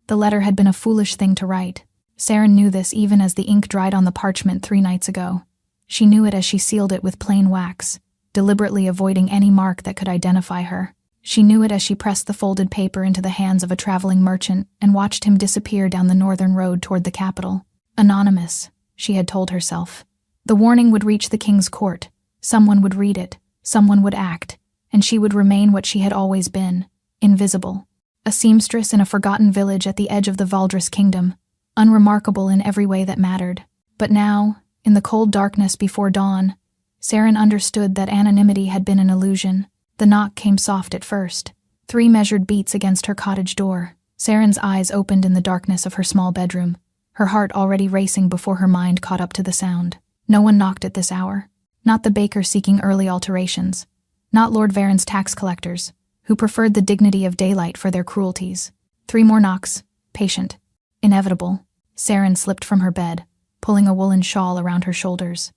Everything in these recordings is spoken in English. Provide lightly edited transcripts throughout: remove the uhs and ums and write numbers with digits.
The letter had been a foolish thing to write. Saren knew this even as the ink dried on the parchment 3 nights ago. She knew it as she sealed it with plain wax, deliberately avoiding any mark that could identify her. She knew it as she pressed the folded paper into the hands of a traveling merchant and watched him disappear down the northern road toward the capital. Anonymous, she had told herself. The warning would reach the king's court. Someone would read it, someone would act, and she would remain what she had always been, invisible. A seamstress in a forgotten village at the edge of the Valdris kingdom, unremarkable in every way that mattered. But now, in the cold darkness before dawn, Saren understood that anonymity had been an illusion. The knock came soft at first. 3 measured beats against her cottage door. Saren's eyes opened in the darkness of her small bedroom, her heart already racing before her mind caught up to the sound. No one knocked at this hour. Not the baker seeking early alterations. Not Lord Varen's tax collectors, who preferred the dignity of daylight for their cruelties. 3 more knocks, patient, inevitable. Saren slipped from her bed, pulling a woolen shawl around her shoulders.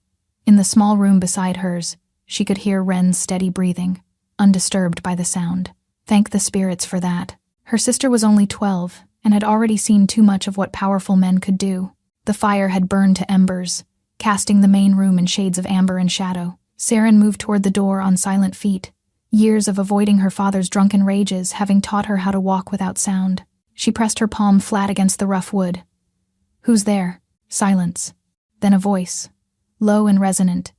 In the small room beside hers, she could hear Wren's steady breathing, undisturbed by the sound. Thank the spirits for that. Her sister was only 12 and had already seen too much of what powerful men could do. The fire had burned to embers, casting the main room in shades of amber and shadow. Saren moved toward the door on silent feet, years of avoiding her father's drunken rages having taught her how to walk without sound. She pressed her palm flat against the rough wood. "Who's there?" Silence. Then a voice, low and resonant,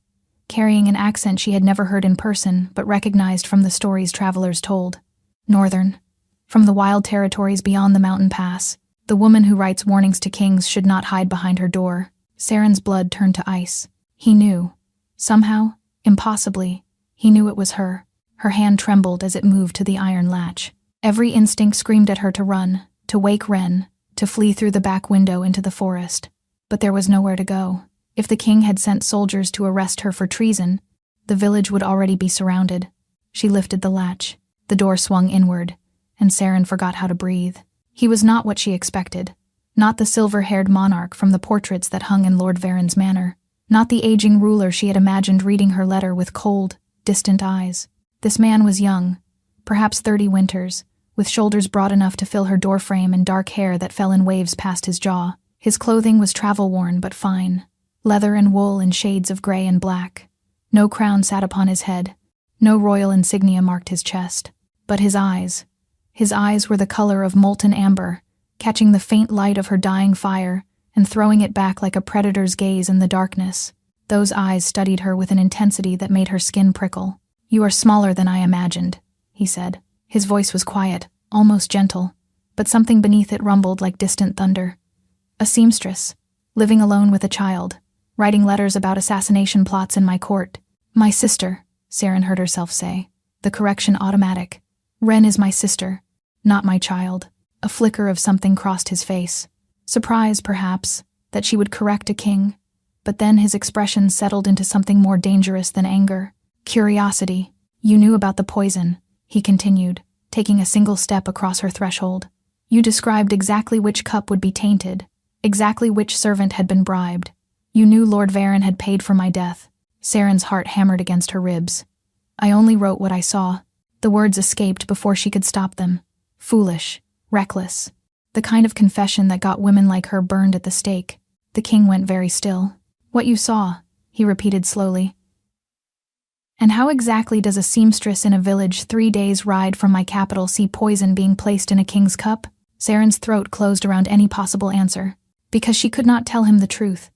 carrying an accent she had never heard in person but recognized from the stories travelers told. Northern. From the wild territories beyond the mountain pass, the woman who writes warnings to kings should not hide behind her door. Saren's blood turned to ice. He knew. Somehow, impossibly, he knew it was her. Her hand trembled as it moved to the iron latch. Every instinct screamed at her to run, to wake Wren, to flee through the back window into the forest. But there was nowhere to go. If the king had sent soldiers to arrest her for treason, the village would already be surrounded. She lifted the latch. The door swung inward, and Saren forgot how to breathe. He was not what she expected. Not the silver-haired monarch from the portraits that hung in Lord Varen's manor. Not the aging ruler she had imagined reading her letter with cold, distant eyes. This man was young, perhaps 30 winters, with shoulders broad enough to fill her doorframe and dark hair that fell in waves past his jaw. His clothing was travel-worn but fine, leather and wool in shades of gray and black. No crown sat upon his head, no royal insignia marked his chest. But his eyes were the color of molten amber, catching the faint light of her dying fire and throwing it back like a predator's gaze in the darkness. Those eyes studied her with an intensity that made her skin prickle. "You are smaller than I imagined," he said. His voice was quiet, almost gentle, but something beneath it rumbled like distant thunder. "A seamstress, living alone with a child, writing letters about assassination plots in my court. My sister," Saren heard herself say, the correction automatic. "Wren is my sister, not my child." A flicker of something crossed his face. Surprise, perhaps, that she would correct a king, but then his expression settled into something more dangerous than anger. Curiosity. "You knew about the poison," he continued, taking a single step across her threshold. "You described exactly which cup would be tainted, exactly which servant had been bribed. You knew Lord Varen had paid for my death." Saren's heart hammered against her ribs. "I only wrote what I saw." The words escaped before she could stop them. Foolish, reckless. The kind of confession that got women like her burned at the stake. The king went very still. "What you saw," he repeated slowly. "And how exactly does a seamstress in a village 3 days' ride from my capital see poison being placed in a king's cup?" Saren's throat closed around any possible answer, because she could not tell him the truth,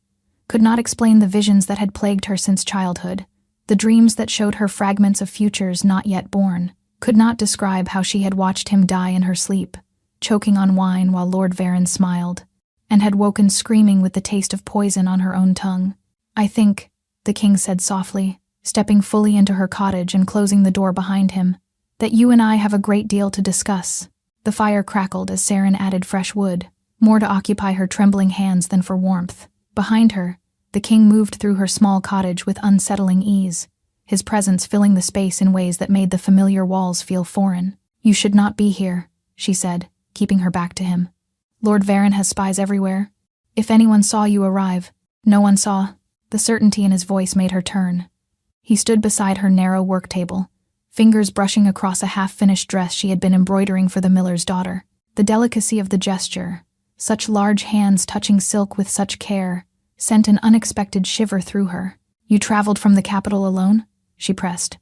could not explain the visions that had plagued her since childhood, the dreams that showed her fragments of futures not yet born, could not describe how she had watched him die in her sleep, choking on wine while Lord Varen smiled, and had woken screaming with the taste of poison on her own tongue. "I think," the king said softly, stepping fully into her cottage and closing the door behind him, "that you and I have a great deal to discuss." The fire crackled as Saren added fresh wood, more to occupy her trembling hands than for warmth. Behind her, the king moved through her small cottage with unsettling ease, his presence filling the space in ways that made the familiar walls feel foreign. "You should not be here," she said, keeping her back to him. "Lord Varen has spies everywhere. If anyone saw you arrive." "No one saw." The certainty in his voice made her turn. He stood beside her narrow work table, fingers brushing across a half-finished dress she had been embroidering for the miller's daughter. The delicacy of the gesture, such large hands touching silk with such care, sent an unexpected shiver through her. "You traveled from the capital alone?" she pressed.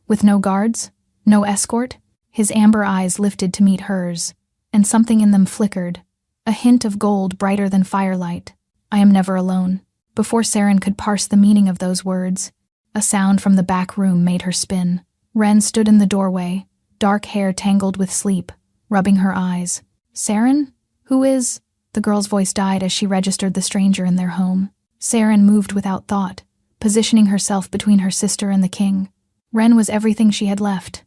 "With no guards? No escort?" His amber eyes lifted to meet hers, and something in them flickered, a hint of gold brighter than firelight. "I am never alone." Before Saren could parse the meaning of those words, a sound from the back room made her spin. Ren stood in the doorway, dark hair tangled with sleep, rubbing her eyes. "Saren? Who is—" The girl's voice died as she registered the stranger in their home. Saren moved without thought, positioning herself between her sister and the king. Ren was everything she had left.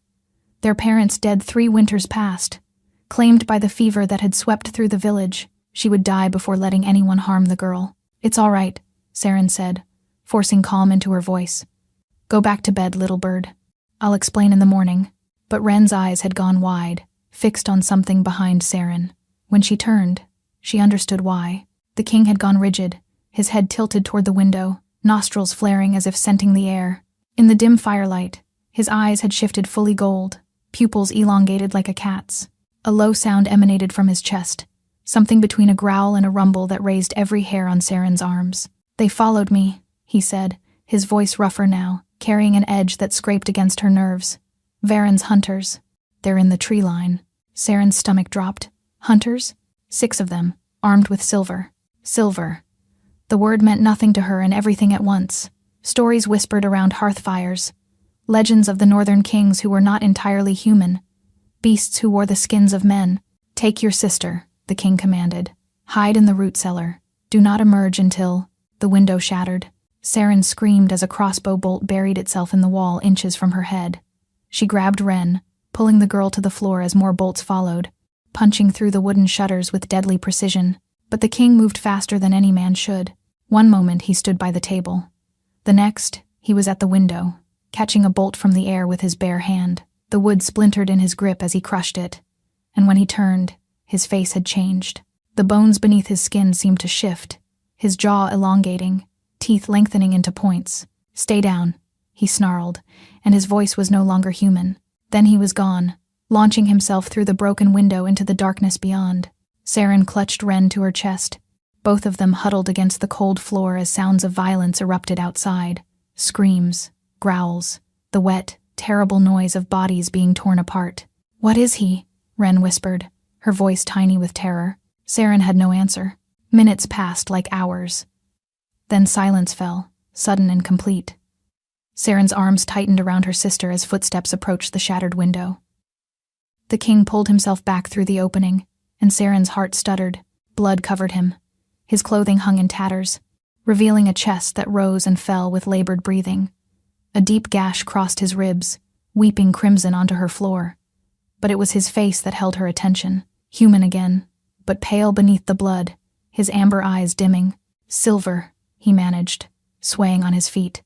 Their parents dead 3 winters past. Claimed by the fever that had swept through the village, she would die before letting anyone harm the girl. "It's all right," Saren said, forcing calm into her voice. "Go back to bed, little bird. I'll explain in the morning." But Ren's eyes had gone wide, fixed on something behind Saren. When she turned, she understood why. The king had gone rigid, his head tilted toward the window, nostrils flaring as if scenting the air. In the dim firelight, his eyes had shifted fully gold, pupils elongated like a cat's. A low sound emanated from his chest, something between a growl and a rumble that raised every hair on Saren's arms. "They followed me," he said, his voice rougher now, carrying an edge that scraped against her nerves. "Varen's hunters. They're in the tree line." Saren's stomach dropped. "Hunters?" 6 of them, armed with silver. Silver. The word meant nothing to her and everything at once. Stories whispered around hearth fires. Legends of the northern kings who were not entirely human. Beasts who wore the skins of men. "Take your sister," the king commanded. "Hide in the root cellar. Do not emerge until—" The window shattered. Saren screamed as a crossbow bolt buried itself in the wall inches from her head. She grabbed Ren, pulling the girl to the floor as more bolts followed, punching through the wooden shutters with deadly precision. But the king moved faster than any man should. One moment he stood by the table. The next, he was at the window, catching a bolt from the air with his bare hand. The wood splintered in his grip as he crushed it, and when he turned, his face had changed. The bones beneath his skin seemed to shift, his jaw elongating, teeth lengthening into points. "Stay down," he snarled, and his voice was no longer human. Then he was gone, launching himself through the broken window into the darkness beyond. Saren clutched Ren to her chest, both of them huddled against the cold floor as sounds of violence erupted outside. Screams, growls, the wet, terrible noise of bodies being torn apart. "What is he?" Ren whispered, her voice tiny with terror. Saren had no answer. Minutes passed like hours. Then silence fell, sudden and complete. Saren's arms tightened around her sister as footsteps approached the shattered window. The king pulled himself back through the opening, and Saren's heart stuttered. Blood covered him. His clothing hung in tatters, revealing a chest that rose and fell with labored breathing. A deep gash crossed his ribs, weeping crimson onto her floor. But it was his face that held her attention, human again, but pale beneath the blood, his amber eyes dimming. "Silver," he managed, swaying on his feet.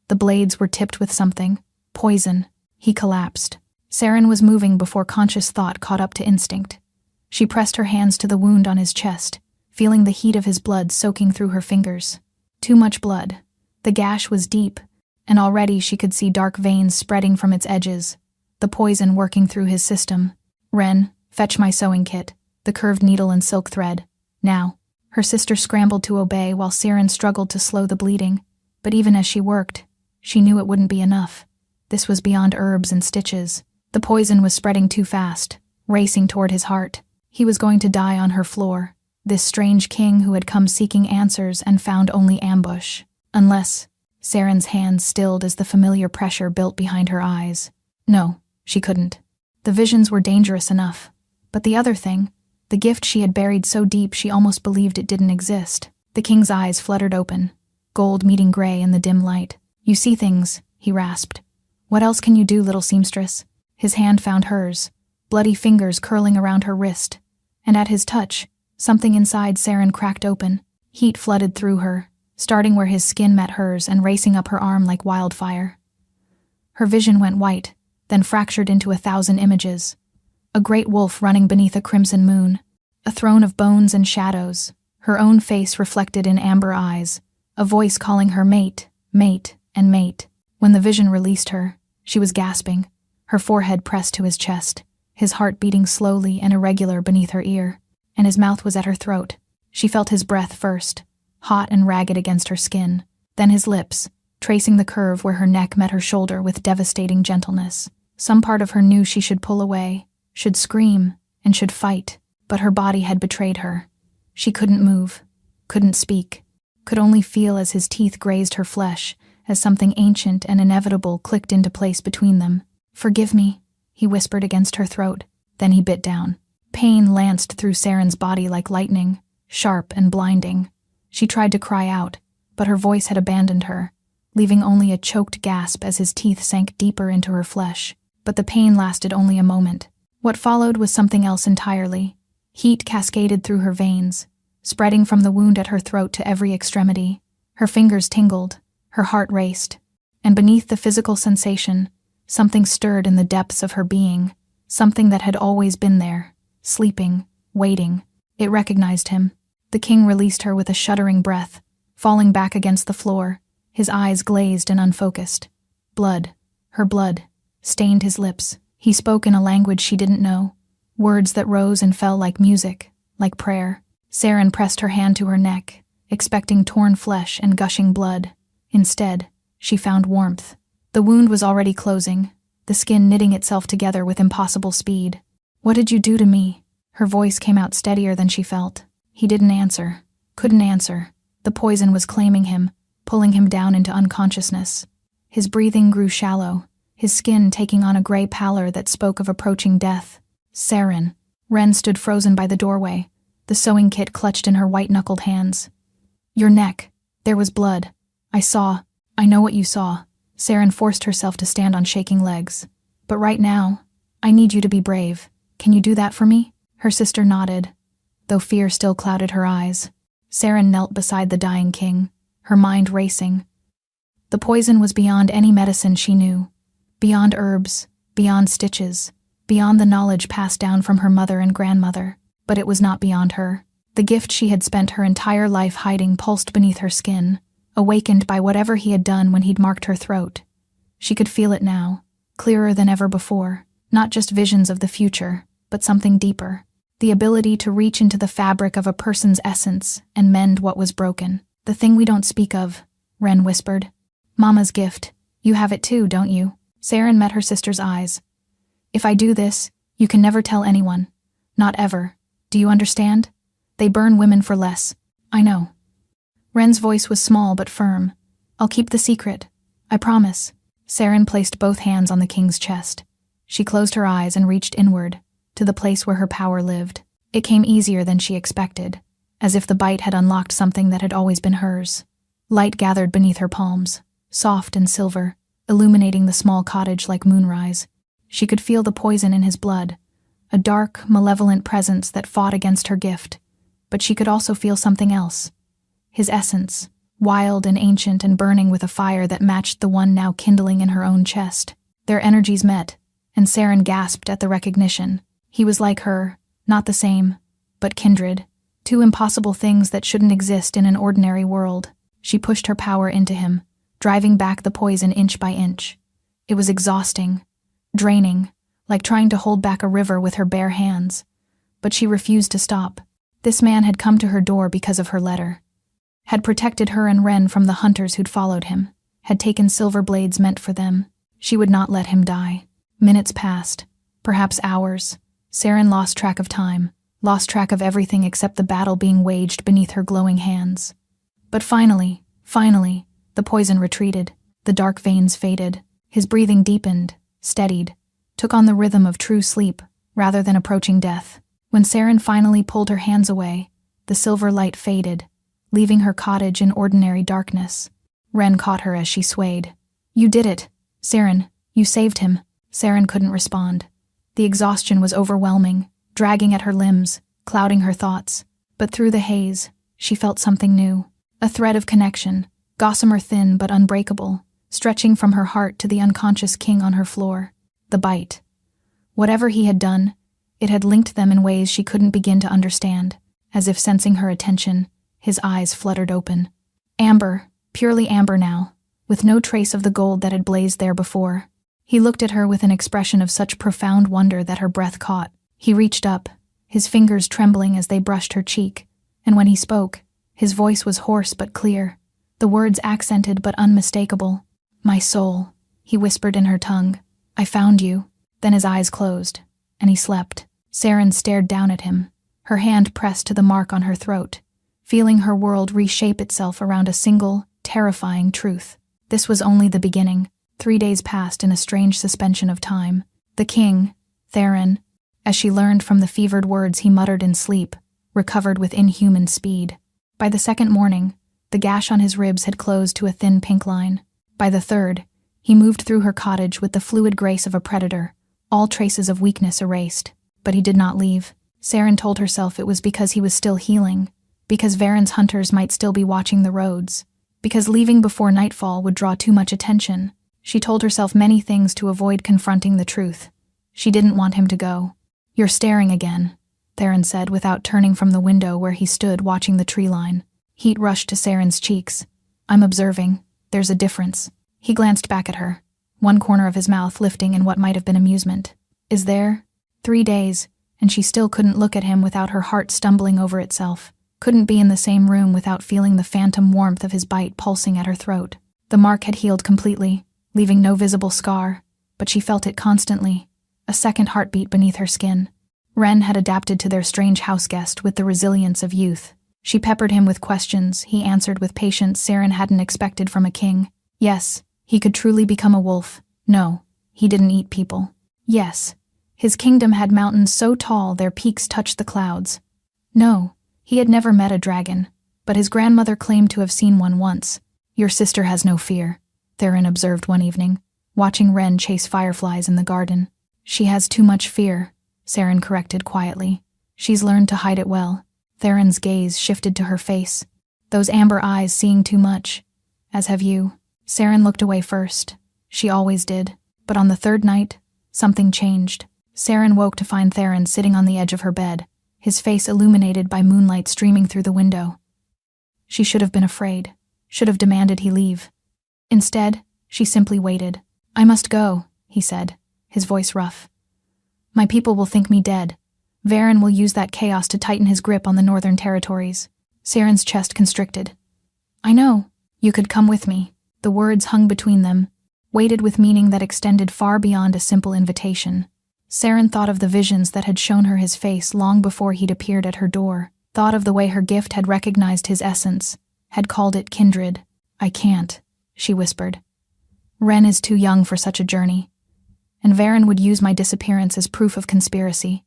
The blades were tipped with something. Poison. He collapsed. Saren was moving before conscious thought caught up to instinct. She pressed her hands to the wound on his chest, feeling the heat of his blood soaking through her fingers. Too much blood. The gash was deep, and already she could see dark veins spreading from its edges, the poison working through his system. "Ren, fetch my sewing kit, the curved needle and silk thread. Now." Her sister scrambled to obey while Saren struggled to slow the bleeding, but even as she worked, she knew it wouldn't be enough. This was beyond herbs and stitches. The poison was spreading too fast, racing toward his heart. He was going to die on her floor, this strange king who had come seeking answers and found only ambush. Unless— Saren's hands stilled as the familiar pressure built behind her eyes. No, she couldn't. The visions were dangerous enough. But the other thing, the gift she had buried so deep she almost believed it didn't exist. The king's eyes fluttered open, gold meeting gray in the dim light. "You see things," he rasped. "What else can you do, little seamstress?" His hand found hers, bloody fingers curling around her wrist, and at his touch, something inside Saren cracked open. Heat flooded through her, starting where his skin met hers and racing up her arm like wildfire. Her vision went white, then fractured into 1,000 images. A great wolf running beneath a crimson moon, a throne of bones and shadows, her own face reflected in amber eyes, a voice calling her mate, mate, and mate. When the vision released her, she was gasping, her forehead pressed to his chest, his heart beating slowly and irregular beneath her ear, and his mouth was at her throat. She felt his breath first, hot and ragged against her skin, then his lips, tracing the curve where her neck met her shoulder with devastating gentleness. Some part of her knew she should pull away, should scream, and should fight, but her body had betrayed her. She couldn't move, couldn't speak, could only feel as his teeth grazed her flesh, as something ancient and inevitable clicked into place between them. "Forgive me," he whispered against her throat. Then he bit down. Pain lanced through Saren's body like lightning, sharp and blinding. She tried to cry out, but her voice had abandoned her, leaving only a choked gasp as his teeth sank deeper into her flesh. But the pain lasted only a moment. What followed was something else entirely. Heat cascaded through her veins, spreading from the wound at her throat to every extremity. Her fingers tingled, her heart raced, and beneath the physical sensation, something stirred in the depths of her being, something that had always been there, sleeping, waiting. It recognized him. The king released her with a shuddering breath, falling back against the floor, his eyes glazed and unfocused. Blood, her blood, stained his lips. He spoke in a language she didn't know, words that rose and fell like music, like prayer. Saren pressed her hand to her neck, expecting torn flesh and gushing blood. Instead, she found warmth. The wound was already closing, the skin knitting itself together with impossible speed. "What did you do to me?" Her voice came out steadier than she felt. He didn't answer, couldn't answer. The poison was claiming him, pulling him down into unconsciousness. His breathing grew shallow, his skin taking on a gray pallor that spoke of approaching death. "Saren." Ren stood frozen by the doorway, the sewing kit clutched in her white-knuckled hands. "Your neck. There was blood. I know what you saw." Saren forced herself to stand on shaking legs. "But right now, I need you to be brave. Can you do that for me?" Her sister nodded, though fear still clouded her eyes. Saren knelt beside the dying king, her mind racing. The poison was beyond any medicine she knew, beyond herbs, beyond stitches, beyond the knowledge passed down from her mother and grandmother. But it was not beyond her. The gift she had spent her entire life hiding pulsed beneath her skin, awakened by whatever he had done when he'd marked her throat. She could feel it now, clearer than ever before, not just visions of the future, but something deeper. The ability to reach into the fabric of a person's essence and mend what was broken. "The thing we don't speak of," Ren whispered. "Mama's gift. You have it too, don't you?" Saren met her sister's eyes. "If I do this, you can never tell anyone. Not ever. Do you understand? They burn women for less." "I know." Ren's voice was small but firm. "I'll keep the secret. I promise." Saren placed both hands on the king's chest. She closed her eyes and reached inward, to the place where her power lived. It came easier than she expected, as if the bite had unlocked something that had always been hers. Light gathered beneath her palms, soft and silver, illuminating the small cottage like moonrise. She could feel the poison in his blood, a dark, malevolent presence that fought against her gift. But she could also feel something else. His essence, wild and ancient and burning with a fire that matched the one now kindling in her own chest. Their energies met, and Saren gasped at the recognition. He was like her, not the same, but kindred. Two impossible things that shouldn't exist in an ordinary world. She pushed her power into him, driving back the poison inch by inch. It was exhausting, draining, like trying to hold back a river with her bare hands. But she refused to stop. This man had come to her door because of her letter, had protected her and Ren from the hunters who'd followed him, had taken silver blades meant for them. She would not let him die. Minutes passed, perhaps hours. Saren lost track of time, lost track of everything except the battle being waged beneath her glowing hands. But finally, the poison retreated, the dark veins faded, his breathing deepened, steadied, took on the rhythm of true sleep rather than approaching death. When Saren finally pulled her hands away, the silver light faded, leaving her cottage in ordinary darkness. Ren caught her as she swayed. "You did it. Saren, you saved him." Saren couldn't respond. The exhaustion was overwhelming, dragging at her limbs, clouding her thoughts. But through the haze, she felt something new. A thread of connection, gossamer thin but unbreakable, stretching from her heart to the unconscious king on her floor. The bite. Whatever he had done, it had linked them in ways she couldn't begin to understand. As if sensing her attention, his eyes fluttered open. Amber, purely amber now, with no trace of the gold that had blazed there before. He looked at her with an expression of such profound wonder that her breath caught. He reached up, his fingers trembling as they brushed her cheek, and when he spoke, his voice was hoarse but clear, the words accented but unmistakable. "My soul," he whispered in her tongue. "I found you." Then his eyes closed, and he slept. Saren stared down at him, her hand pressed to the mark on her throat, feeling her world reshape itself around a single, terrifying truth. This was only the beginning. 3 days passed in a strange suspension of time. The king, Theron, as she learned from the fevered words he muttered in sleep, recovered with inhuman speed. By the second morning, the gash on his ribs had closed to a thin pink line. By the third, he moved through her cottage with the fluid grace of a predator, all traces of weakness erased. But he did not leave. Saren told herself it was because he was still healing, because Varen's hunters might still be watching the roads, because leaving before nightfall would draw too much attention. She told herself many things to avoid confronting the truth. She didn't want him to go. "You're staring again," Theron said without turning from the window where he stood watching the tree line. Heat rushed to Saren's cheeks. "I'm observing. There's a difference." He glanced back at her, one corner of his mouth lifting in what might have been amusement. "Is there?" 3 days, and she still couldn't look at him without her heart stumbling over itself, couldn't be in the same room without feeling the phantom warmth of his bite pulsing at her throat. The mark had healed completely, leaving no visible scar, but she felt it constantly, a second heartbeat beneath her skin. Ren had adapted to their strange houseguest with the resilience of youth. She peppered him with questions, he answered with patience Saren hadn't expected from a king. Yes, he could truly become a wolf. No, he didn't eat people. Yes, his kingdom had mountains so tall their peaks touched the clouds. No, he had never met a dragon, but his grandmother claimed to have seen one once. "Your sister has no fear," Theron observed one evening, watching Ren chase fireflies in the garden. "She has too much fear," Saren corrected quietly. "She's learned to hide it well." Theron's gaze shifted to her face, those amber eyes seeing too much. "As have you." Saren looked away first. She always did. But on the third night, something changed. Saren woke to find Theron sitting on the edge of her bed, his face illuminated by moonlight streaming through the window. She should have been afraid, should have demanded he leave. Instead, she simply waited. "I must go," he said, his voice rough. "My people will think me dead. Varen will use that chaos to tighten his grip on the northern territories." Saren's chest constricted. "I know. You could come with me." The words hung between them, weighted with meaning that extended far beyond a simple invitation. Saren thought of the visions that had shown her his face long before he'd appeared at her door, thought of the way her gift had recognized his essence, had called it kindred. "I can't," she whispered. "Ren is too young for such a journey, and Varen would use my disappearance as proof of conspiracy.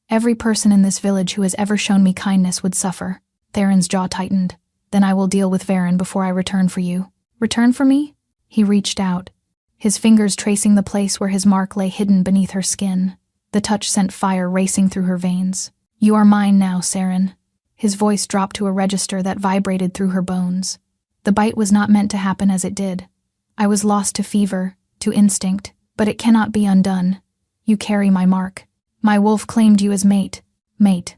Every person in this village who has ever shown me kindness would suffer." Theron's jaw tightened. "Then I will deal with Varen before I return for you." "Return for me?" He reached out, his fingers tracing the place where his mark lay hidden beneath her skin. The touch sent fire racing through her veins. "You are mine now, Saren." His voice dropped to a register that vibrated through her bones. "The bite was not meant to happen as it did. I was lost to fever, to instinct, but it cannot be undone. You carry my mark. My wolf claimed you as mate." Mate.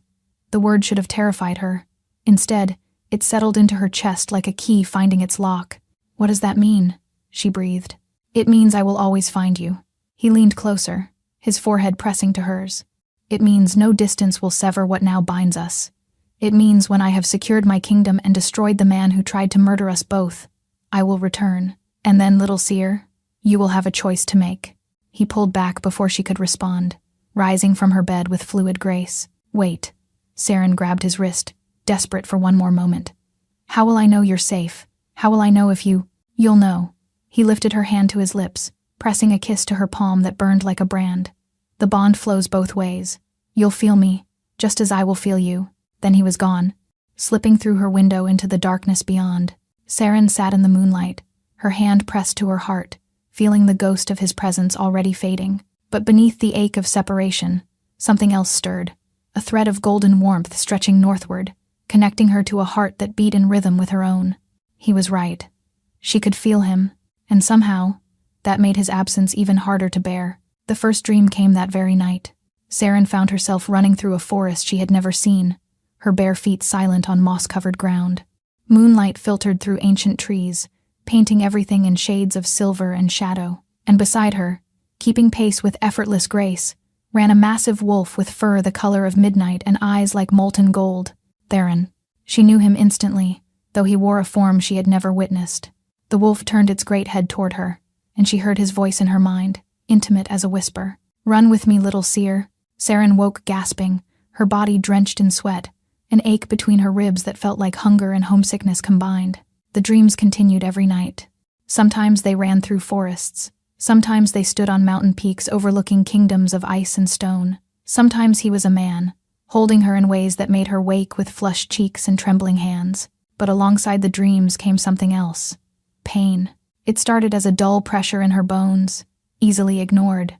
The word should have terrified her. Instead, it settled into her chest like a key finding its lock. "What does that mean?" she breathed. "It means I will always find you." He leaned closer, his forehead pressing to hers. "It means no distance will sever what now binds us. It means when I have secured my kingdom and destroyed the man who tried to murder us both, I will return. And then, little seer, you will have a choice to make." He pulled back before she could respond, rising from her bed with fluid grace. "Wait." Saren grabbed his wrist, desperate for one more moment. "How will I know you're safe? How will I know if you—" "You'll know." He lifted her hand to his lips, pressing a kiss to her palm that burned like a brand. "The bond flows both ways. You'll feel me, just as I will feel you." Then he was gone, slipping through her window into the darkness beyond. Saren sat in the moonlight, her hand pressed to her heart, feeling the ghost of his presence already fading. But beneath the ache of separation, something else stirred, a thread of golden warmth stretching northward, connecting her to a heart that beat in rhythm with her own. He was right. She could feel him, and somehow, that made his absence even harder to bear. The first dream came that very night. Saren found herself running through a forest she had never seen, her bare feet silent on moss-covered ground. Moonlight filtered through ancient trees, painting everything in shades of silver and shadow, and beside her, Keeping pace with effortless grace, ran a massive wolf with fur the color of midnight and eyes like molten gold. Theron. She knew him instantly, though he wore a form she had never witnessed. The wolf turned its great head toward her, and she heard his voice in her mind, intimate as a whisper. "Run with me, little seer." Saren woke gasping, her body drenched in sweat, an ache between her ribs that felt like hunger and homesickness combined. The dreams continued every night. Sometimes they ran through forests. Sometimes they stood on mountain peaks overlooking kingdoms of ice and stone. Sometimes he was a man, holding her in ways that made her wake with flushed cheeks and trembling hands. But alongside the dreams came something else. Pain. It started as a dull pressure in her bones, easily ignored.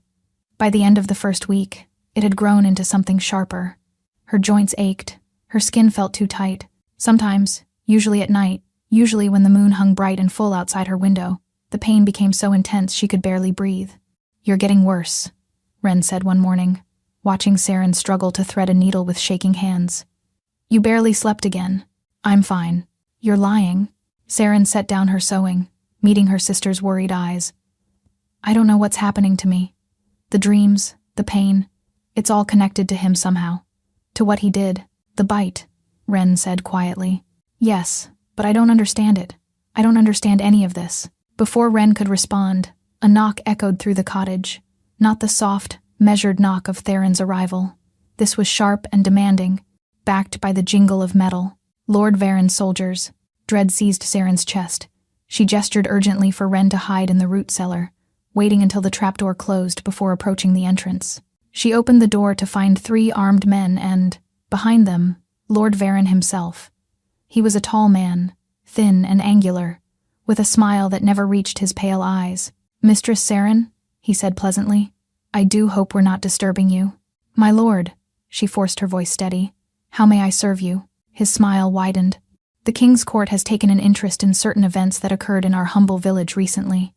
By the end of the first week, it had grown into something sharper. Her joints ached. Her skin felt too tight. Sometimes, usually at night, usually when the moon hung bright and full outside her window, the pain became so intense she could barely breathe. "You're getting worse," Ren said one morning, watching Saren struggle to thread a needle with shaking hands. "You barely slept again." "I'm fine." "You're lying." Saren set down her sewing, meeting her sister's worried eyes. "I don't know what's happening to me. The dreams, the pain, it's all connected to him somehow. To what he did, the bite," Ren said quietly. "Yes, but I don't understand it. I don't understand any of this." Before Ren could respond, a knock echoed through the cottage. Not the soft, measured knock of Theron's arrival. This was sharp and demanding, backed by the jingle of metal. Lord Varen's soldiers. Dread seized Saren's chest. She gestured urgently for Ren to hide in the root cellar, waiting until the trapdoor closed before approaching the entrance. She opened the door to find 3 armed men and, behind them, Lord Varen himself. He was a tall man, thin and angular, with a smile that never reached his pale eyes. "Mistress Saren," he said pleasantly, "I do hope we're not disturbing you." "My lord," she forced her voice steady, "how may I serve you?" His smile widened. "The King's Court has taken an interest in certain events that occurred in our humble village recently.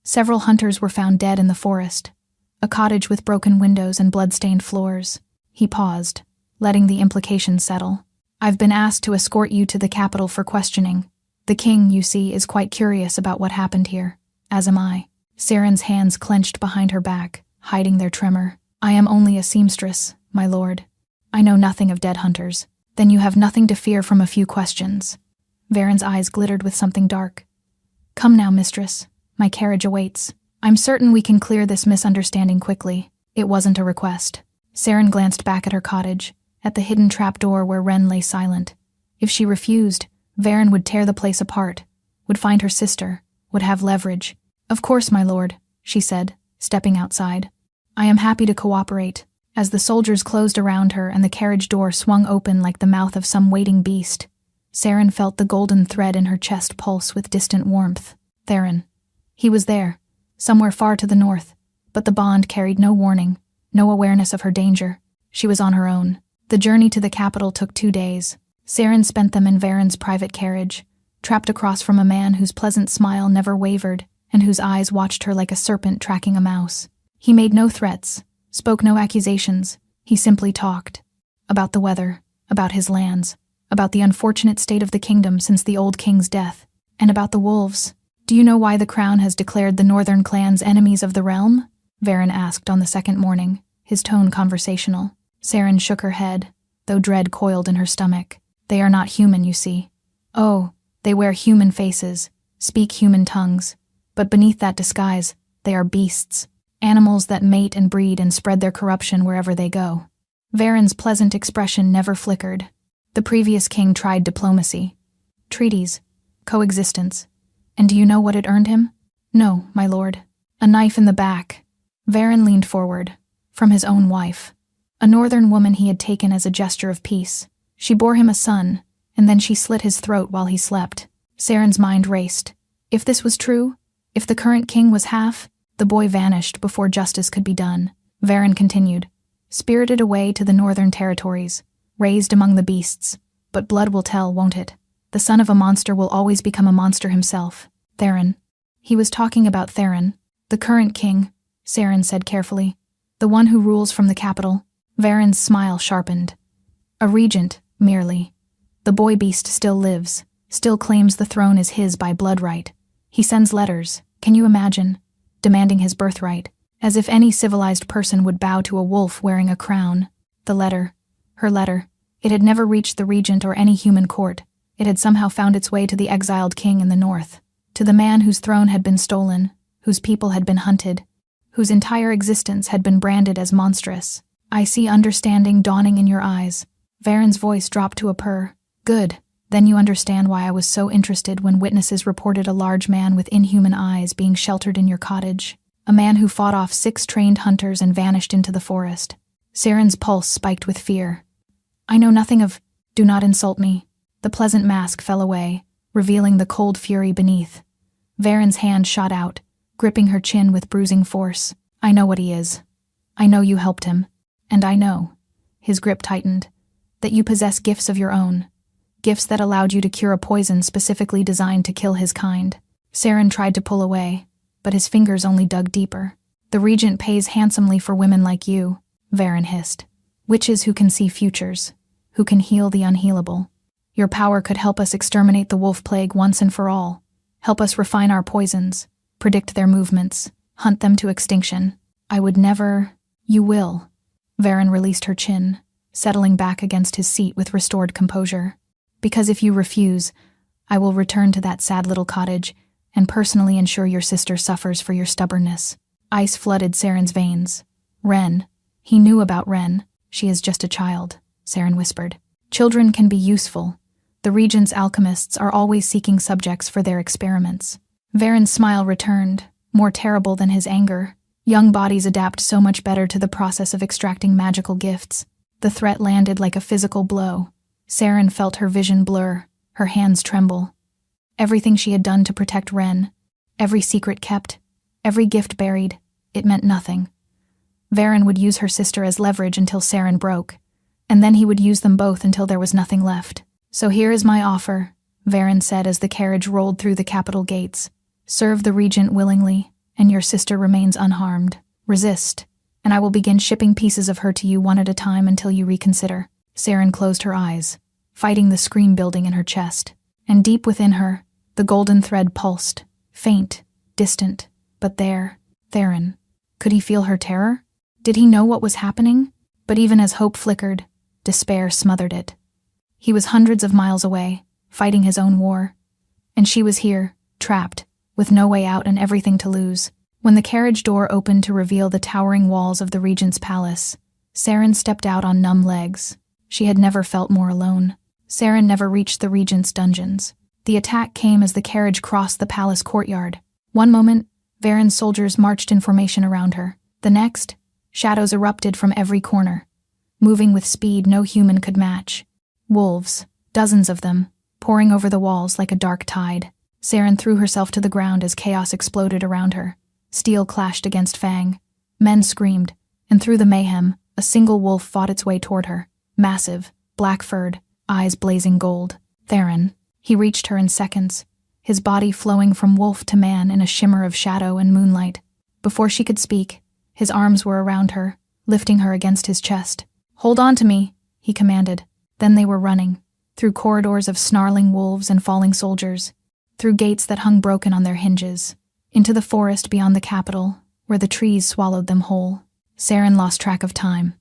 Several hunters were found dead in the forest. A cottage with broken windows and blood-stained floors." He paused, letting the implications settle. "I've been asked to escort you to the capital for questioning. The king, you see, is quite curious about what happened here, as am I." Saren's hands clenched behind her back, hiding their tremor. "I am only a seamstress, my lord. I know nothing of dead hunters." "Then you have nothing to fear from a few questions." Varen's eyes glittered with something dark. "Come now, mistress. My carriage awaits. I'm certain we can clear this misunderstanding quickly." It wasn't a request. Saren glanced back at her cottage, at the hidden trapdoor where Ren lay silent. If she refused, Varen would tear the place apart, would find her sister, would have leverage. "Of course, my lord," she said, stepping outside. "I am happy to cooperate." As the soldiers closed around her and the carriage door swung open like the mouth of some waiting beast, Saren felt the golden thread in her chest pulse with distant warmth. Theron. He was there, somewhere far to the north, but the bond carried no warning, no awareness of her danger. She was on her own. The journey to the capital took 2 days. Saren spent them in Varen's private carriage, trapped across from a man whose pleasant smile never wavered and whose eyes watched her like a serpent tracking a mouse. He made no threats, spoke no accusations. He simply talked. About the weather, about his lands, about the unfortunate state of the kingdom since the old king's death, and about the wolves. "Do you know why the crown has declared the northern clans enemies of the realm?" Varen asked on the second morning, his tone conversational. Saren shook her head, though dread coiled in her stomach. "They are not human, you see. Oh, they wear human faces, speak human tongues, but beneath that disguise, they are beasts. Animals that mate and breed and spread their corruption wherever they go." Varen's pleasant expression never flickered. The previous king tried diplomacy, treaties, coexistence. And do you know what it earned him? "No, my lord." "A knife in the back." Varen leaned forward. "From his own wife. A northern woman he had taken as a gesture of peace. She bore him a son, and then she slit his throat while he slept." Saren's mind raced. If this was true, if the current king was half, the boy vanished before justice could be done. Varen continued. "Spirited away to the northern territories, raised among the beasts. But blood will tell, won't it? The son of a monster will always become a monster himself." Theron. He was talking about Theron, the current king, Saren said carefully. "The one who rules from the capital." Varen's smile sharpened. "A regent, merely. The boy beast still lives, still claims the throne is his by blood right. He sends letters, can you imagine? Demanding his birthright, as if any civilized person would bow to a wolf wearing a crown. The letter, her letter, it had never reached the regent or any human court. It had somehow found its way to the exiled king in the north, to the man whose throne had been stolen, whose people had been hunted, whose entire existence had been branded as monstrous. I see understanding dawning in your eyes. Varen's voice dropped to a purr. Good. Then you understand why I was so interested when witnesses reported a large man with inhuman eyes being sheltered in your cottage. A man who fought off 6 trained hunters and vanished into the forest. Saren's pulse spiked with fear. I know nothing of... Do not insult me. The pleasant mask fell away, revealing the cold fury beneath. Varen's hand shot out, gripping her chin with bruising force. I know what he is. I know you helped him. And I know, his grip tightened, that you possess gifts of your own. Gifts that allowed you to cure a poison specifically designed to kill his kind. Saren tried to pull away, but his fingers only dug deeper. The regent pays handsomely for women like you, Varen hissed. Witches who can see futures, who can heal the unhealable. Your power could help us exterminate the wolf plague once and for all. Help us refine our poisons, predict their movements, hunt them to extinction. I would never... You will. Varen released her chin, settling back against his seat with restored composure. Because if you refuse, I will return to that sad little cottage and personally ensure your sister suffers for your stubbornness. Ice flooded Saren's veins. Ren. He knew about Ren. She is just a child, Saren whispered. Children can be useful. The regent's alchemists are always seeking subjects for their experiments. Varen's smile returned, more terrible than his anger. Young bodies adapt so much better to the process of extracting magical gifts. The threat landed like a physical blow. Saren felt her vision blur, her hands tremble. Everything she had done to protect Ren, every secret kept, every gift buried, it meant nothing. Varen would use her sister as leverage until Saren broke, and then he would use them both until there was nothing left. So here is my offer, Varen said as the carriage rolled through the capital gates. Serve the regent willingly, and your sister remains unharmed. Resist, and I will begin shipping pieces of her to you one at a time until you reconsider. Saren closed her eyes, fighting the scream building in her chest. And deep within her, the golden thread pulsed, faint, distant, but there, Theron. Could he feel her terror? Did he know what was happening? But even as hope flickered, despair smothered it. He was hundreds of miles away, fighting his own war. And she was here, trapped, with no way out and everything to lose. When the carriage door opened to reveal the towering walls of the regent's palace, Saren stepped out on numb legs. She had never felt more alone. Saren never reached the regent's dungeons. The attack came as the carriage crossed the palace courtyard. One moment, Varen's soldiers marched in formation around her. The next, shadows erupted from every corner, moving with speed no human could match. Wolves, dozens of them, pouring over the walls like a dark tide. Saren threw herself to the ground as chaos exploded around her. Steel clashed against fang. Men screamed, and through the mayhem, a single wolf fought its way toward her. Massive, black-furred, eyes blazing gold. Theron. He reached her in seconds, his body flowing from wolf to man in a shimmer of shadow and moonlight. Before she could speak, his arms were around her, lifting her against his chest. Hold on to me, he commanded. Then they were running, through corridors of snarling wolves and falling soldiers, through gates that hung broken on their hinges, into the forest beyond the capital, where the trees swallowed them whole. Saren lost track of time.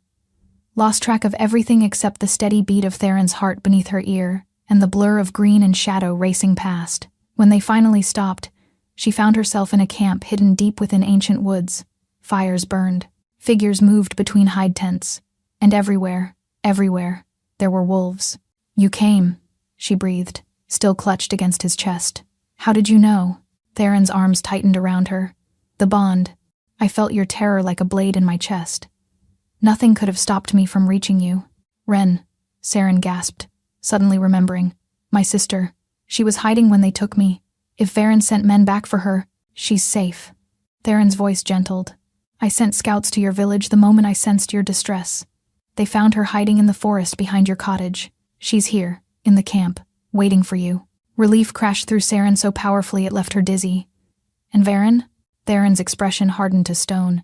Lost track of everything except the steady beat of Theron's heart beneath her ear and the blur of green and shadow racing past. When they finally stopped, she found herself in a camp hidden deep within ancient woods. Fires burned. Figures moved between hide tents. And everywhere, there were wolves. You came, she breathed, still clutched against his chest. How did you know? Theron's arms tightened around her. The bond. I felt your terror like a blade in my chest. Nothing could have stopped me from reaching you. Ren, Saren gasped, suddenly remembering. My sister. She was hiding when they took me. If Varen sent men back for her, she's safe. Theron's voice gentled. I sent scouts to your village the moment I sensed your distress. They found her hiding in the forest behind your cottage. She's here, in the camp, waiting for you. Relief crashed through Saren so powerfully it left her dizzy. And Varen? Theron's expression hardened to stone.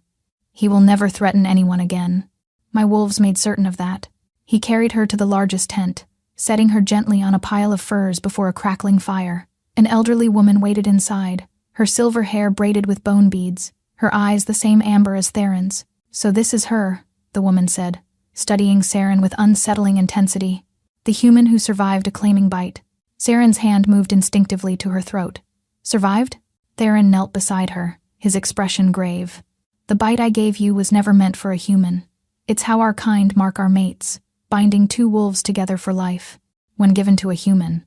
He will never threaten anyone again. My wolves made certain of that. He carried her to the largest tent, setting her gently on a pile of furs before a crackling fire. An elderly woman waited inside, her silver hair braided with bone beads, her eyes the same amber as Theron's. "So this is her," the woman said, studying Saren with unsettling intensity. "The human who survived a claiming bite." Saren's hand moved instinctively to her throat. "Survived?" Theron knelt beside her, his expression grave. "The bite I gave you was never meant for a human. It's how our kind mark our mates, binding two wolves together for life. When given to a human."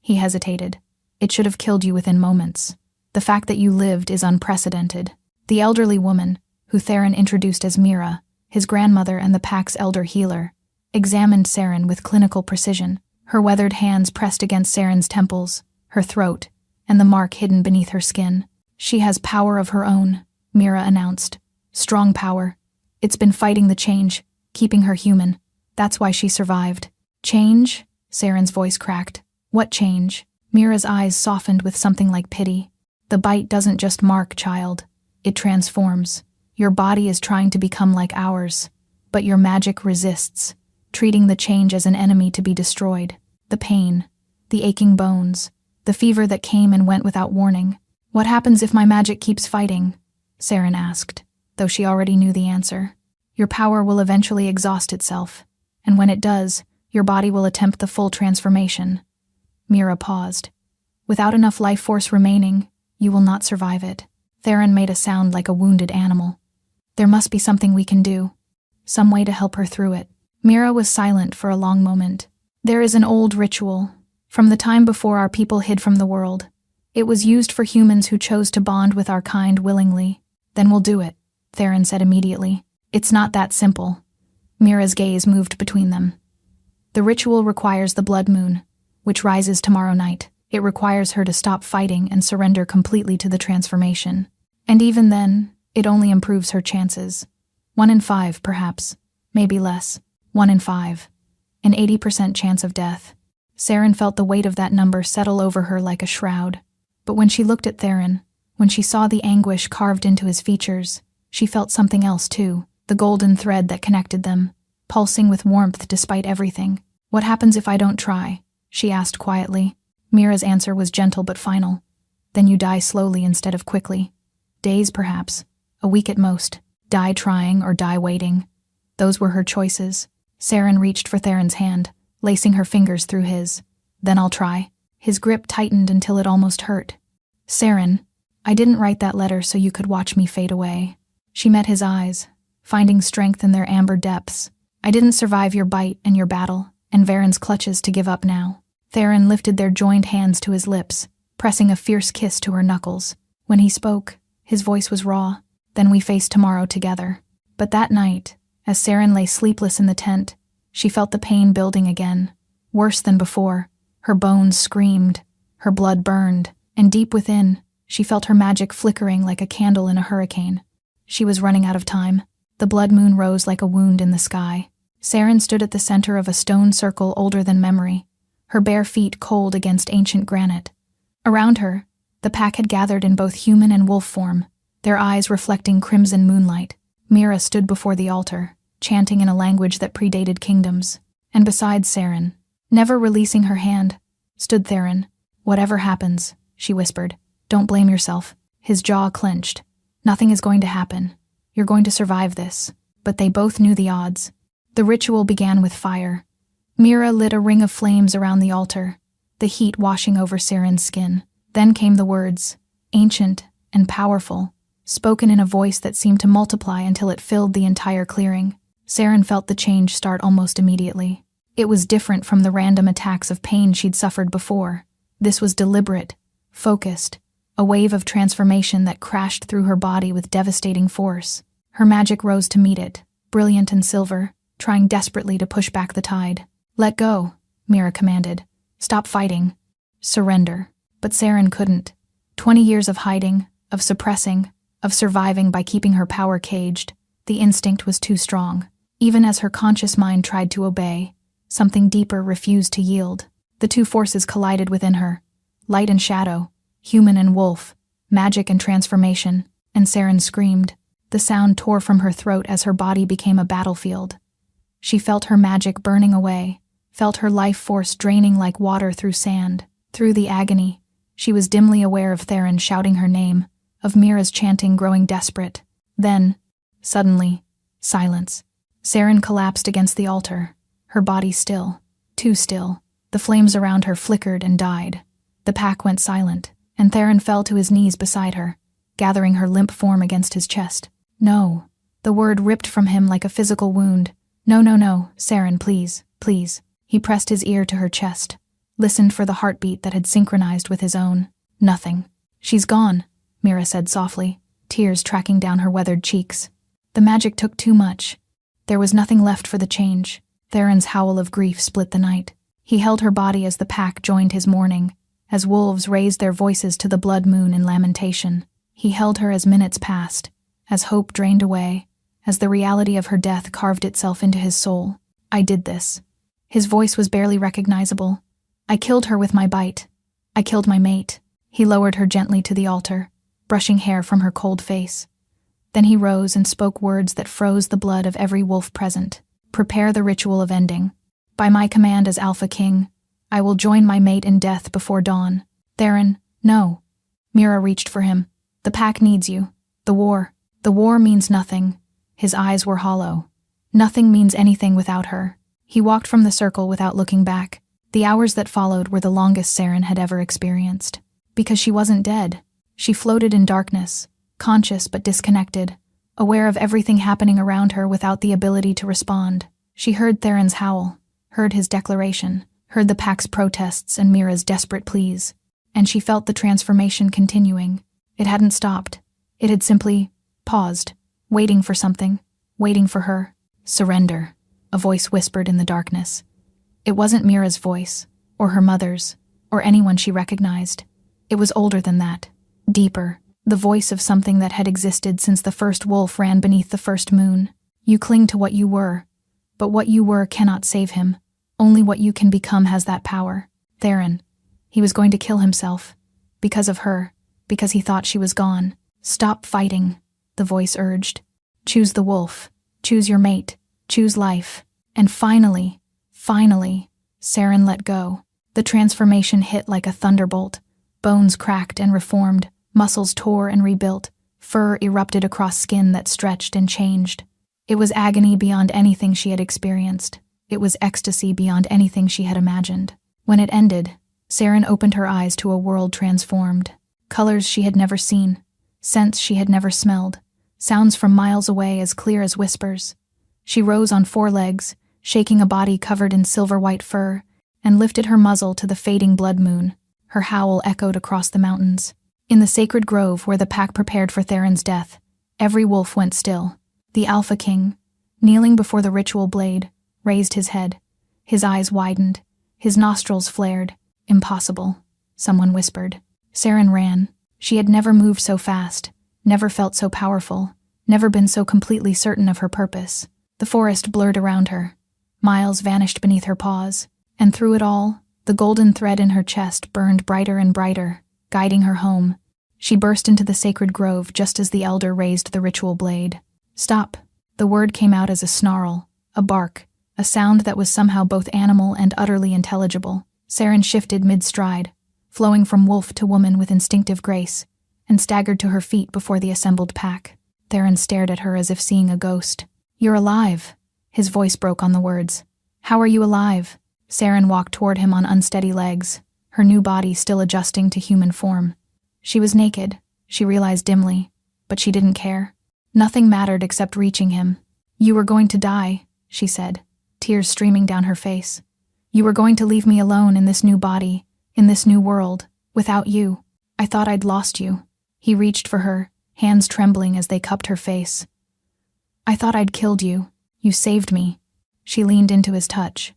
He hesitated. "It should have killed you within moments. The fact that you lived is unprecedented." The elderly woman, who Theron introduced as Mira, his grandmother and the pack's elder healer, examined Saren with clinical precision, her weathered hands pressed against Saren's temples, her throat, and the mark hidden beneath her skin. "She has power of her own," Mira announced. "Strong power. It's been fighting the change, keeping her human. That's why she survived." "Change?" Saren's voice cracked. "What change?" Mira's eyes softened with something like pity. "The bite doesn't just mark, child. It transforms. Your body is trying to become like ours, but your magic resists, treating the change as an enemy to be destroyed. The pain, the aching bones, the fever that came and went without warning. What happens if my magic keeps fighting?" Saren asked, though she already knew the answer. "Your power will eventually exhaust itself, and when it does, your body will attempt the full transformation." Mira paused. "Without enough life force remaining, you will not survive it." Theron made a sound like a wounded animal. "There must be something we can do. Some way to help her through it." Mira was silent for a long moment. "There is an old ritual, from the time before our people hid from the world. It was used for humans who chose to bond with our kind willingly. Then we'll do it," Theron said immediately. "It's not that simple." Mira's gaze moved between them. "The ritual requires the blood moon, which rises tomorrow night. It requires her to stop fighting and surrender completely to the transformation. And even then, it only improves her chances. 1 in 5, perhaps. Maybe less. 1 in 5. An 80% chance of death." Saren felt the weight of that number settle over her like a shroud. But when she looked at Theron, when she saw the anguish carved into his features, she felt something else too, the golden thread that connected them, pulsing with warmth despite everything. "What happens if I don't try?" she asked quietly. Mira's answer was gentle but final. "Then you die slowly instead of quickly. Days, perhaps. A week at most. Die trying or die waiting." Those were her choices. Saren reached for Theron's hand, lacing her fingers through his. "Then I'll try." His grip tightened until it almost hurt. "Saren, I didn't write that letter so you could watch me fade away." She met his eyes, finding strength in their amber depths. "I didn't survive your bite and your battle, and Varen's clutches to give up now." Theron lifted their joined hands to his lips, pressing a fierce kiss to her knuckles. When he spoke, his voice was raw. "Then we face tomorrow together." But that night, as Saren lay sleepless in the tent, she felt the pain building again. Worse than before, her bones screamed, her blood burned, and deep within, she felt her magic flickering like a candle in a hurricane. She was running out of time. The blood moon rose like a wound in the sky. Saren stood at the center of a stone circle older than memory, her bare feet cold against ancient granite. Around her, the pack had gathered in both human and wolf form, their eyes reflecting crimson moonlight. Mira stood before the altar, chanting in a language that predated kingdoms. And beside Saren, never releasing her hand, stood Theron. "Whatever happens," she whispered, "don't blame yourself." His jaw clenched. "Nothing is going to happen. You're going to survive this." But they both knew the odds. The ritual began with fire. Mira lit a ring of flames around the altar, the heat washing over Saren's skin. Then came the words, ancient and powerful, spoken in a voice that seemed to multiply until it filled the entire clearing. Saren felt the change start almost immediately. It was different from the random attacks of pain she'd suffered before. This was deliberate, focused, a wave of transformation that crashed through her body with devastating force. Her magic rose to meet it, brilliant and silver, trying desperately to push back the tide. "Let go," Mira commanded. "Stop fighting. Surrender." But Saren couldn't. 20 years of hiding, of suppressing, of surviving by keeping her power caged, the instinct was too strong. Even as her conscious mind tried to obey, something deeper refused to yield. The two forces collided within her, light and shadow, human and wolf, magic and transformation, and Saren screamed. The sound tore from her throat as her body became a battlefield. She felt her magic burning away, felt her life force draining like water through sand. Through the agony, she was dimly aware of Theron shouting her name, of Mira's chanting growing desperate. Then, suddenly, silence. Saren collapsed against the altar, her body still, too still. The flames around her flickered and died. The pack went silent, and Theron fell to his knees beside her, gathering her limp form against his chest. No. The word ripped from him like a physical wound. No, no, no, Saren, please, please. He pressed his ear to her chest, listened for the heartbeat that had synchronized with his own. Nothing. She's gone, Mira said softly, tears tracking down her weathered cheeks. The magic took too much. There was nothing left for the change. Theron's howl of grief split the night. He held her body as the pack joined his mourning, as wolves raised their voices to the blood moon in lamentation. He held her as minutes passed, as hope drained away, as the reality of her death carved itself into his soul. I did this. His voice was barely recognizable. I killed her with my bite. I killed my mate. He lowered her gently to the altar, brushing hair from her cold face. Then he rose and spoke words that froze the blood of every wolf present. Prepare the ritual of ending. By my command as Alpha King, I will join my mate in death before dawn. Theron, no. Mira reached for him. The pack needs you. The war means nothing. His eyes were hollow. Nothing means anything without her. He walked from the circle without looking back. The hours that followed were the longest Saren had ever experienced. Because she wasn't dead. She floated in darkness, conscious but disconnected, aware of everything happening around her without the ability to respond. She heard Theron's howl, heard his declaration, heard the pack's protests and Mira's desperate pleas, and she felt the transformation continuing. It hadn't stopped. It had simply paused, waiting for something, waiting for her. Surrender, a voice whispered in the darkness. It wasn't Mira's voice, or her mother's, or anyone she recognized. It was older than that, deeper, the voice of something that had existed since the first wolf ran beneath the first moon. You cling to what you were, but what you were cannot save him. Only what you can become has that power. Theron. He was going to kill himself. Because of her. Because he thought she was gone. Stop fighting, the voice urged. Choose the wolf. Choose your mate. Choose life. And finally, Saren let go. The transformation hit like a thunderbolt. Bones cracked and reformed. Muscles tore and rebuilt. Fur erupted across skin that stretched and changed. It was agony beyond anything she had experienced. It was ecstasy beyond anything she had imagined. When it ended, Saren opened her eyes to a world transformed. Colors she had never seen. Scents she had never smelled. Sounds from miles away as clear as whispers. She rose on 4 legs, shaking a body covered in silver-white fur, and lifted her muzzle to the fading blood moon. Her howl echoed across the mountains. In the sacred grove where the pack prepared for Theron's death, every wolf went still. The Alpha King, kneeling before the ritual blade, raised his head. His eyes widened. His nostrils flared. Impossible, someone whispered. Saren ran. She had never moved so fast, never felt so powerful, never been so completely certain of her purpose. The forest blurred around her. Miles vanished beneath her paws, and through it all, the golden thread in her chest burned brighter and brighter, guiding her home. She burst into the sacred grove just as the elder raised the ritual blade. Stop. The word came out as a snarl, a bark, a sound that was somehow both animal and utterly intelligible. Saren shifted mid-stride, flowing from wolf to woman with instinctive grace, and staggered to her feet before the assembled pack. Theron stared at her as if seeing a ghost. You're alive. His voice broke on the words. How are you alive? Saren walked toward him on unsteady legs, her new body still adjusting to human form. She was naked, she realized dimly, but she didn't care. Nothing mattered except reaching him. You were going to die, she said, tears streaming down her face. You were going to leave me alone in this new body, in this new world, without you. I thought I'd lost you. He reached for her, hands trembling as they cupped her face. I thought I'd killed you. You saved me. She leaned into his touch.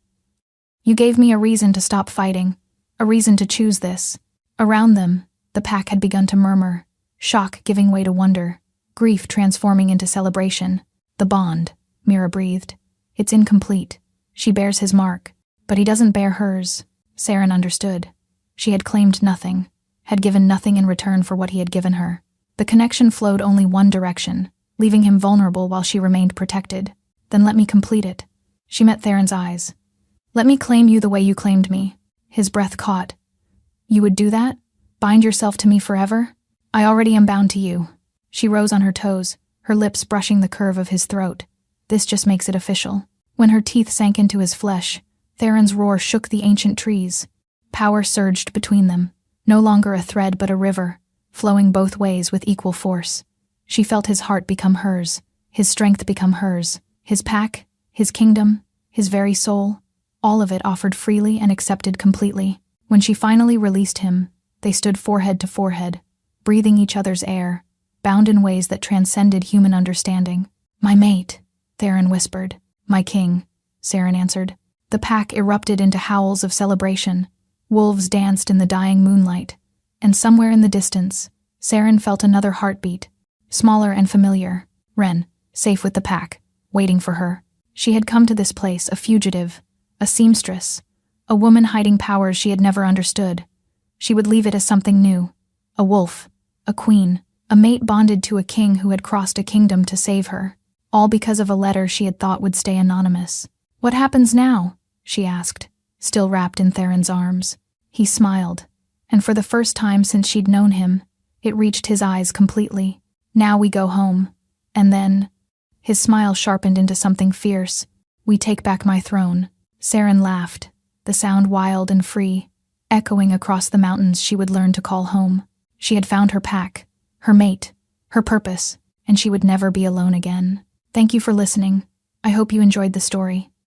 You gave me a reason to stop fighting, a reason to choose this. Around them, the pack had begun to murmur, shock giving way to wonder, grief transforming into celebration. The bond, Mira breathed. It's incomplete. She bears his mark, but he doesn't bear hers. Saren understood. She had claimed nothing, had given nothing in return for what he had given her. The connection flowed only one direction, leaving him vulnerable while she remained protected. Then let me complete it. She met Theron's eyes. Let me claim you the way you claimed me. His breath caught. You would do that? Bind yourself to me forever? I already am bound to you. She rose on her toes, her lips brushing the curve of his throat. This just makes it official. When her teeth sank into his flesh, Theron's roar shook the ancient trees. Power surged between them, no longer a thread but a river, flowing both ways with equal force. She felt his heart become hers, his strength become hers, his pack, his kingdom, his very soul, all of it offered freely and accepted completely. When she finally released him, they stood forehead to forehead, breathing each other's air, bound in ways that transcended human understanding. "My mate," Theron whispered. "My king," Saren answered. The pack erupted into howls of celebration. Wolves danced in the dying moonlight, and somewhere in the distance, Saren felt another heartbeat, smaller and familiar. Ren, safe with the pack, waiting for her. She had come to this place a fugitive, a seamstress, a woman hiding powers she had never understood. She would leave it as something new, a wolf, a queen, a mate bonded to a king who had crossed a kingdom to save her, all because of a letter she had thought would stay anonymous. "What happens now?" she asked, still wrapped in Theron's arms. He smiled, and for the first time since she'd known him, it reached his eyes completely. "Now we go home, and then—" His smile sharpened into something fierce. "We take back my throne." Saren laughed, the sound wild and free, echoing across the mountains she would learn to call home. She had found her pack, her mate, her purpose, and she would never be alone again. Thank you for listening. I hope you enjoyed the story.